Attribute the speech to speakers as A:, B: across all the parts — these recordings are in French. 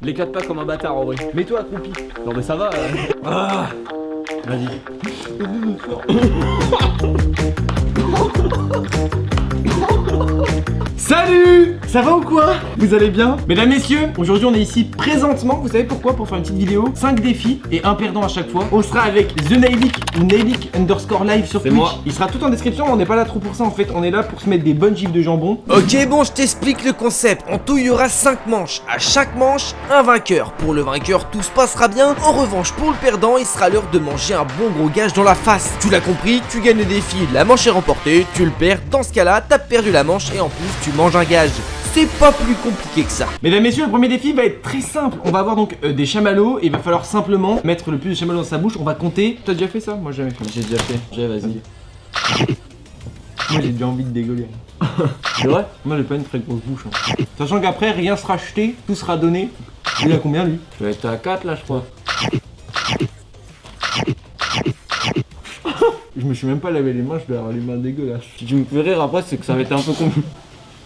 A: L'éclate pas comme un bâtard en vrai.
B: Mets-toi accroupi.
A: Non mais ça va. Ah. Vas-y.
B: Salut! Ça va ou quoi? Vous allez bien? Mesdames, messieurs, aujourd'hui on est ici présentement, vous savez pourquoi? Pour faire une petite vidéo, 5 défis et un perdant à chaque fois. On sera avec The Nailik ou Nailik_live sur
A: C'est
B: Twitch.
A: moi.
B: Il sera tout en description, on n'est pas là trop pour ça en fait, on est là pour se mettre des bonnes gifs de jambon.
C: Ok, bon, je t'explique le concept. En tout, il y aura 5 manches. À chaque manche, un vainqueur. Pour le vainqueur, tout se passera bien. En revanche, pour le perdant, il sera l'heure de manger un bon gros gage dans la face. Tu l'as compris, tu gagnes le défi, la manche est remportée, tu le perds. Dans ce cas-là, t'as perdu la manche et en plus, tu manges un gage. C'est pas plus compliqué que ça.
B: Mesdames, messieurs, le premier défi va être très simple. On va avoir donc des chamallows et il va falloir simplement mettre le plus de chamallows dans sa bouche. On va compter. T'as déjà fait ça? Moi, j'ai jamais fait.
A: J'ai déjà fait. Vas-y.
B: Moi, j'ai déjà envie de dégueuler.
A: C'est vrai?
B: Moi, j'ai pas une très grosse bouche. Hein. Sachant qu'après, rien sera acheté, tout sera donné. Il a combien lui?
A: Je vais être à 4 là, je crois.
B: Je me suis même pas lavé les mains, je vais avoir les mains dégueulasses.
A: Si tu me fais rire après, c'est que ça va être un peu compliqué.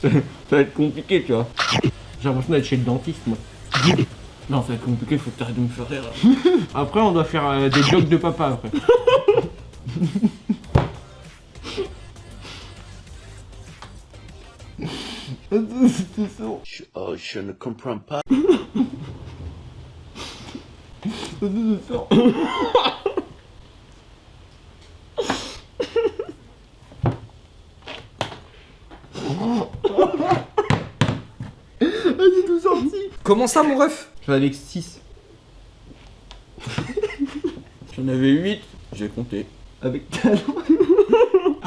A: Ça va être compliqué, tu vois.
B: J'ai l'impression d'être chez le dentiste, moi.
A: Non, ça va être compliqué, faut que t'arrêtes de me faire rire.
B: Après, on doit faire des jokes de papa après.
D: Oh, je ne comprends pas.
B: Vas-y, tout sorti.
C: Comment ça, mon ref?
B: J'en avais 6.
A: J'en avais 8, j'ai compté.
B: Avec talent.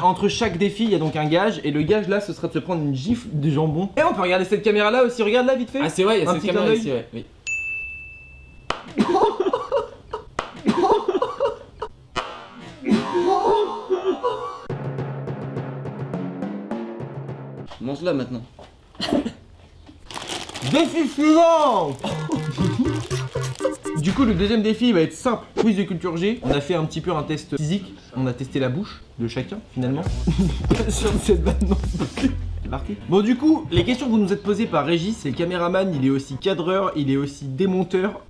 B: Entre chaque défi, il y a donc un gage. Et le gage là, ce sera de se prendre une gifle de jambon. Et on peut regarder cette caméra là aussi. Regarde là, vite fait.
A: Ah, c'est vrai, il y a
B: Un
A: cette
B: petit
A: caméra
B: clin
A: ici, ouais. Oui. Mange-la maintenant.
B: Défi suivant. Du coup, le deuxième défi il va être simple. Quiz de culture G. On a fait un petit peu un test physique. On a testé la bouche de chacun finalement. Sur cette vanne non plus. C'est parti. Bon, du coup, les questions que vous nous êtes posées par Régis, c'est le caméraman, il est aussi cadreur, il est aussi démonteur.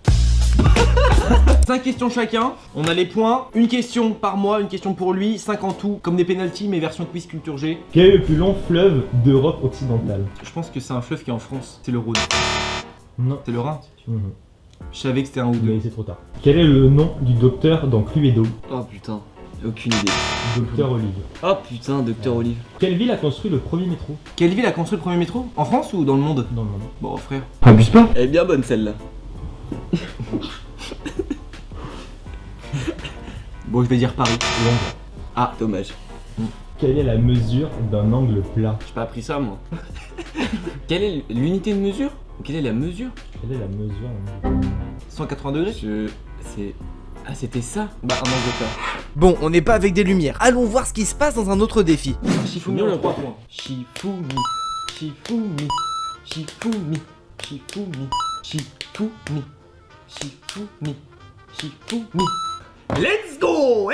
B: 5 questions chacun, on a les points, une question par mois, une question pour lui, 5 en tout, comme des pénaltys mais version quiz culture G.
E: Quel est le plus long fleuve d'Europe occidentale?
B: Je pense que c'est un fleuve qui est en France, c'est le Rhône.
E: Non.
B: C'est le Rhin.
E: Mhm.
B: Je savais que c'était un ou deux.
E: Mais c'est trop tard. Quel est le nom du docteur dans Cluedo?
A: Oh putain, aucune idée.
E: Docteur Olive.
A: Oh putain, Docteur Olive.
E: Quelle ville a construit le premier métro?
B: Quelle ville a construit le premier métro? En France ou dans le monde?
E: Dans le monde.
B: Bon frère.
E: Abuse pas.
A: Elle est bien bonne celle-là.
B: Bon, je vais dire Paris.
E: Londres.
A: Ah, dommage.
E: Quelle est la mesure d'un angle plat?
A: J'ai pas appris ça moi. Quelle est l'unité de mesure? Quelle est la mesure?
E: Quelle est la mesure d'un angle plat?
B: 180 degrés?
A: C'est... Ah, c'était ça?
B: Bah, un angle plat.
C: Bon, on n'est pas avec des lumières. Allons voir ce qui se passe dans un autre défi.
B: Shifumi, on a 3 points. Shifumi. Shifumi. Shifumi. Shifumi. Shifumi. Shifumi. Shifumi. Let's go!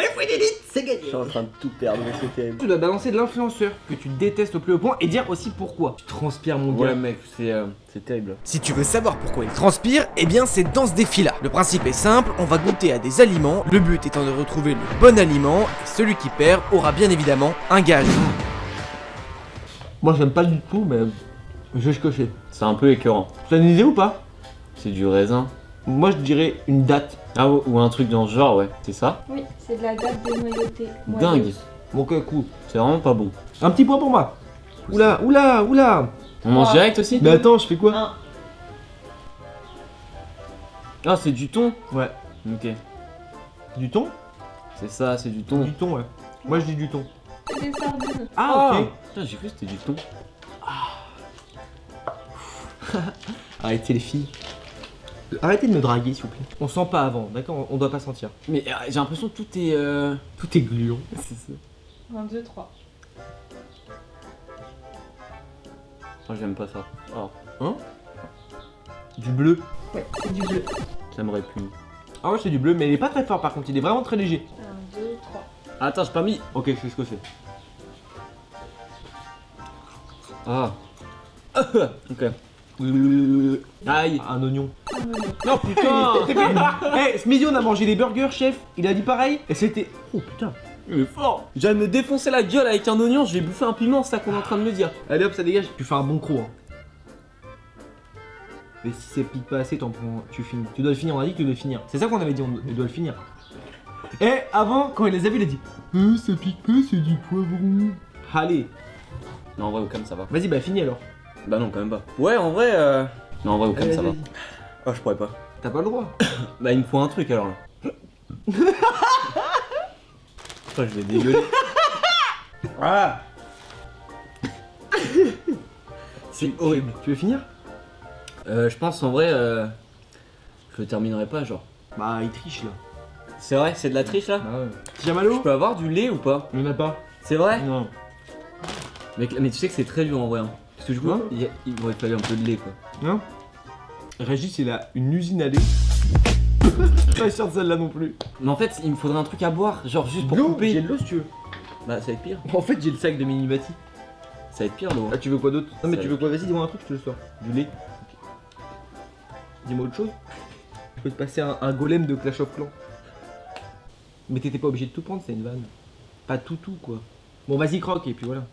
B: C'est gagné!
A: Je suis en train de tout perdre, mais c'est terrible.
B: Tu dois balancer de l'influenceur que tu détestes au plus haut point et dire aussi pourquoi. Tu transpires mon gars.
A: Ouais mec, c'est terrible.
C: Si tu veux savoir pourquoi il transpire, eh bien c'est dans ce défi-là. Le principe est simple, on va goûter à des aliments, le but étant de retrouver le bon aliment, et celui qui perd aura bien évidemment un gage.
B: Moi j'aime pas du tout, mais je vais cocher.
A: C'est un peu écœurant.
B: Tu as une idée ou pas?
A: C'est du raisin.
B: Moi je dirais une date.
A: Ah, ou un truc dans ce genre, ouais. C'est ça?
F: Oui, c'est de la date de noyauté.
A: Dingue.
B: Bon, ok, cool.
A: C'est vraiment pas bon.
B: Un petit point pour moi. Oula, oula, oula.
A: On mange
F: Ah.
A: direct aussi?
B: Mais attends, je fais quoi?
F: Un.
A: Ah, c'est du thon?
B: Ouais.
A: Ok.
B: Du thon?
A: C'est ça, c'est du thon.
B: Du thon, ouais. Moi je dis du thon.
F: C'est des sardines.
B: Ah, ok.
A: Putain, j'ai cru que c'était du thon.
B: Arrêtez les filles. Arrêtez de me draguer s'il vous plaît. On sent pas avant, d'accord? On doit pas sentir.
A: Mais j'ai l'impression que tout est...
B: Tout est gluant.
A: C'est ça.
F: 1, 2, 3.
A: Oh, j'aime pas ça. Oh,
B: Hein? Du bleu.
F: Ouais, c'est du bleu.
A: ça me répugne.
B: Ah ouais, c'est du bleu, mais il est pas très fort par contre, il est vraiment très léger.
F: 1, 2, 3.
A: Attends, j'ai pas mis.
B: Ok, je sais ce que c'est.
A: Ah. Ok. Aïe.
B: Un oignon.
F: un oignon.
A: Non, putain.
B: Eh, ce midi on a mangé des burgers, chef. Il a dit pareil. Et c'était. Oh putain.
A: Il est fort. Je viens de me défoncer la gueule avec un oignon, je vais bouffer un piment, c'est ça qu'on est en train de me dire.
B: Allez hop, ça dégage. Tu fais un bon croc. Hein. Mais si ça pique pas assez, t'en prends. Tu finis. Tu dois le finir, on a dit que tu dois le finir. C'est ça qu'on avait dit, on doit le finir. Et avant, quand il les a vus, il a dit ça pique pas, c'est du poivron. Allez.
A: Non, en vrai, au calme, ça va.
B: Vas-y, bah finis alors.
A: Bah non, quand même pas. Ouais, en vrai, Non, en vrai, au calme,
B: Allez,
A: ça va.
B: vas-y.
A: Oh, je pourrais pas.
B: T'as pas le droit.
A: Bah, il me faut un truc alors là. Oh, je vais dégueuler.
B: Ah.
A: C'est horrible.
B: Tu veux finir?
A: Je pense en vrai, je le terminerai pas, genre.
B: Bah, il triche là.
A: C'est vrai, c'est de la triche là.
B: Bah ouais. Jamalo?
A: Je peux avoir du lait ou pas?
B: Il y en a pas.
A: C'est vrai?
B: Non.
A: Mais tu sais que c'est très dur en vrai. Hein. Parce que du coup,
B: Ouais.
A: il aurait fallu un peu de lait quoi.
B: Non. Régis, il a une usine à lait. Pas sûr de celle-là non plus.
A: Mais en fait, il me faudrait un truc à boire, genre juste pour
B: L'eau,
A: couper.
B: j'ai de l'eau si tu veux.
A: Bah, ça va être pire.
B: En fait, j'ai le sac de Minibati.
A: Ça va être pire l'eau.
B: Ah, tu veux quoi d'autre? Non, mais
A: Ça
B: tu
A: va
B: veux quoi? Vas-y, dis-moi un truc, je te le sors. Du lait. Dis-moi autre chose. Je peux te passer un golem de Clash of Clans. Mais t'étais pas obligé de tout prendre, c'est une vanne. Pas tout, quoi. Bon, vas-y, croque, et puis voilà.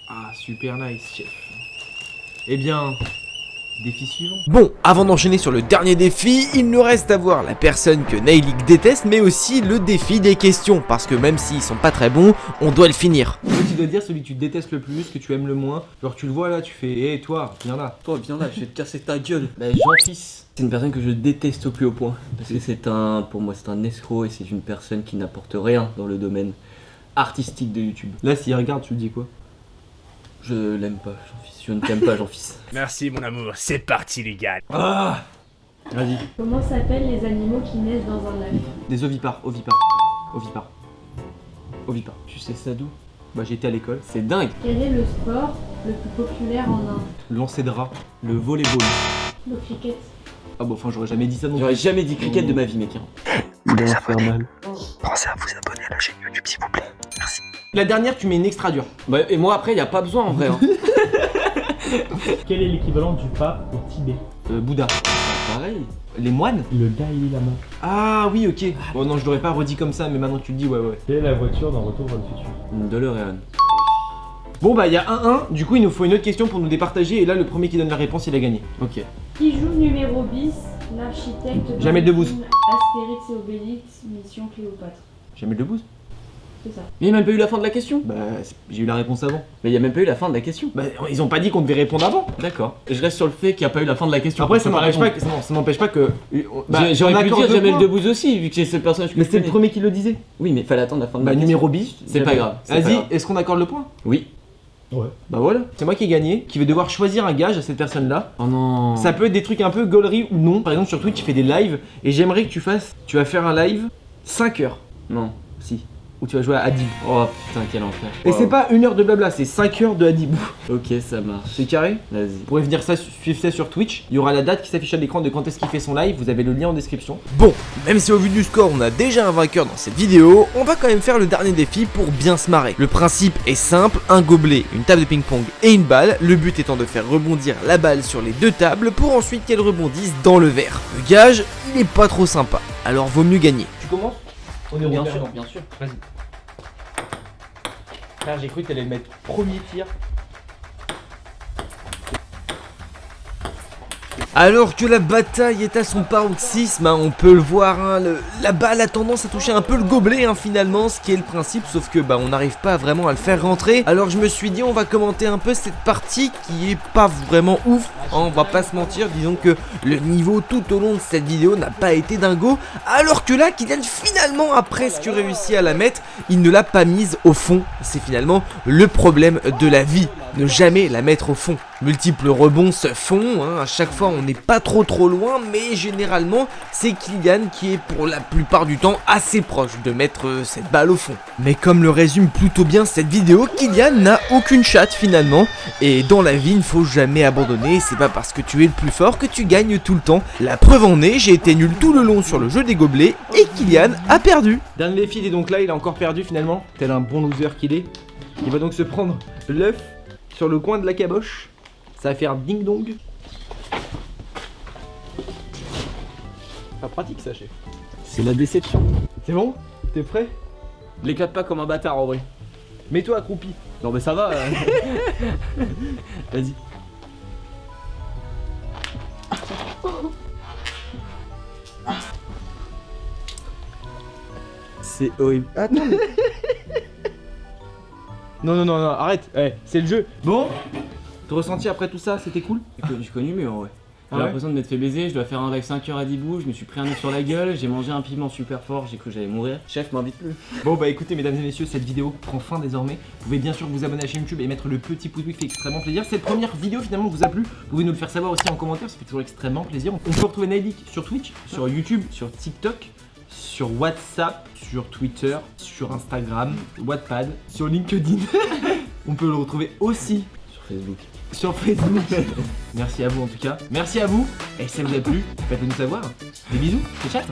B: Ah, super nice, chef. Eh bien, défi suivant.
C: Bon, avant d'enchaîner sur le dernier défi, il nous reste à voir la personne que Nailik déteste, mais aussi le défi des questions, parce que même s'ils sont pas très bons, on doit le finir.
B: Toi, tu dois dire celui que tu détestes le plus, que tu aimes le moins. Genre, tu le vois là, tu fais, hé, toi, viens là.
A: Toi, viens là, je vais te casser ta gueule. Bah, Jean-Fils. C'est une personne que je déteste au plus haut point. Parce que pour moi, c'est un escroc et c'est une personne qui n'apporte rien dans le domaine artistique de YouTube.
B: Là, s'il regarde, tu le dis quoi?
A: Je l'aime pas, Jean-Fils. Je ne t'aime pas, Jean-Fils.
G: Merci mon amour, c'est parti les gars.
B: Ah. Vas-y.
F: Comment s'appellent les animaux qui naissent dans un œuf?
B: Des ovipares.
A: Tu sais ça d'où?
B: Bah, j'étais à l'école.
A: C'est dingue.
F: Quel est le sport le plus populaire en Inde?
B: Lancer de rats.
A: Le volleyball.
F: Le cricket.
B: Ah, bon, enfin, j'aurais jamais dit ça non plus.
A: J'aurais jamais dit cricket de ma vie, mec. Hein.
B: Infernal.
G: Pensez à vous abonner à la chaîne YouTube s'il vous plaît. Merci.
B: La dernière, tu mets une extra dure.
A: Bah, et moi après, y a pas besoin en vrai. Hein.
E: Quel est l'équivalent du pape au Tibet?
B: Bouddha.
A: Pareil.
B: Les moines?
E: Le Dalai Lama.
B: Ah oui, ok. Bon, non, je l'aurais pas redit comme ça, mais maintenant tu le dis, ouais.
E: Quelle est la voiture dans Retour vers le futur?
A: Une DeLorean.
B: Bon, bah, il y a 1-1. Du coup, il nous faut une autre question pour nous départager. Et là, le premier qui donne la réponse, il a gagné.
A: Ok.
F: Qui joue numéro bis, l'architecte dans
B: Jamel
F: le
B: Debbouze.
F: film Astérix et Obélix, Mission Cléopâtre?
B: Jamais le boost.
F: C'est ça.
A: Mais il y a même pas eu la fin de la question.
B: Bah, j'ai eu la réponse avant.
A: Mais il y a même pas eu la fin de la question.
B: Bah, ils ont pas dit qu'on devait répondre avant.
A: D'accord. Et je reste sur le fait qu'il n'y a pas eu la fin de la question.
B: Après,
A: On
B: ça
A: peut
B: n'empêche pas,
A: répondre.
B: ça n'empêche pas que.
A: J'aurais pu dire Jamel
B: deux.
A: Debbouze aussi, vu que c'est ce personnage que
B: Mais
A: je
B: c'était le
A: connais.
B: premier qui le disait.
A: Oui, mais fallait attendre la fin de
B: Bah,
A: la question.
B: numéro bis.
A: C'est pas grave. c'est pas
B: Vas-y,
A: grave.
B: est-ce qu'on accorde le point?
A: Oui.
E: Ouais.
B: Bah voilà, c'est moi qui ai gagné, qui vais devoir choisir un gage à cette personne-là.
A: Oh non.
B: Ça peut être des trucs un peu gaulerie ou non. Par exemple, sur Twitch, tu fais des lives et j'aimerais que tu vas faire un live 5 heures.
A: Non. Si.
B: Où tu vas jouer à Adib.
A: Oh putain, quel enfer.
B: Et
A: Wow.
B: c'est pas 1 heure de blabla, c'est 5 heures de Adib.
A: Ok, ça marche.
B: C'est carré?
A: Vas-y.
B: Vous pourrez venir suivre ça sur Twitch. Il y aura la date qui s'affiche à l'écran de quand est-ce qu'il fait son live. Vous avez le lien en description.
C: Bon, même si au vu du score on a déjà un vainqueur dans cette vidéo, on va quand même faire le dernier défi pour bien se marrer. Le principe est simple, un gobelet, une table de ping-pong et une balle, le but étant de faire rebondir la balle sur les deux tables pour ensuite qu'elle rebondisse dans le verre. Le gage, il est pas trop sympa, alors vaut mieux gagner.
B: Tu commences? On est
A: Bien
B: au
A: sûr,
B: perdant.
A: bien sûr.
B: Vas-y. Frère, j'ai cru que t'allais mettre premier tir.
C: Alors que la bataille est à son paroxysme, hein, on peut le voir, hein, la balle a tendance à toucher un peu le gobelet finalement, ce qui est le principe, sauf que on n'arrive pas vraiment à le faire rentrer. Alors je me suis dit on va commenter un peu cette partie qui est pas vraiment ouf, hein, on va pas se mentir, disons que le niveau tout au long de cette vidéo n'a pas été dingo, alors que là Kylian finalement a presque réussi à la mettre, il ne l'a pas mise au fond, c'est finalement le problème de la vie, ne jamais la mettre au fond. Multiples rebonds se font, hein, à chaque fois on n'est pas trop loin, mais généralement c'est Kylian qui est pour la plupart du temps assez proche de mettre cette balle au fond. Mais comme le résume plutôt bien cette vidéo, Kylian n'a aucune chatte finalement, et dans la vie il ne faut jamais abandonner, c'est pas parce que tu es le plus fort que tu gagnes tout le temps. La preuve en est, j'ai été nul tout le long sur le jeu des gobelets, et Kylian a perdu.
B: Dernier défi, il est donc là, il a encore perdu finalement. Tel un bon loser qu'il est. Il va donc se prendre l'œuf sur le coin de la caboche. Ça va faire ding dong. Pas pratique ça, chef.
A: C'est la déception.
B: C'est bon? T'es prêt?
A: L'éclate pas comme un bâtard en vrai.
B: Mets-toi accroupi.
A: Non mais ça va. Vas-y. C'est horrible.
B: Attends. Non, arrête. C'est le jeu. Bon, ton ressenti après tout ça, c'était cool?
A: J'ai connu mieux en vrai. J'ai
B: Ah ouais
A: l'impression de m'être fait baiser, je dois faire un live 5 heures à Dibou, je me suis pris un nez sur la gueule, j'ai mangé un piment super fort, j'ai cru que j'allais mourir. Chef, m'invite plus.
B: Bon bah écoutez mesdames et messieurs, cette vidéo prend fin désormais. Vous pouvez bien sûr vous abonner à la chaîne YouTube et mettre le petit pouce bleu qui fait extrêmement plaisir. Cette première vidéo finalement vous a plu, vous pouvez nous le faire savoir aussi en commentaire, ça fait toujours extrêmement plaisir. On peut retrouver Naïlik sur Twitch, sur YouTube, sur TikTok, sur WhatsApp, sur Twitter, sur Instagram, Wattpad, sur LinkedIn. On peut le retrouver aussi
A: Sur Facebook.
B: sur Facebook. Merci à vous en tout cas. Merci à vous. Et si ça vous a plu, faites-le nous savoir. Des bisous, c'est chat.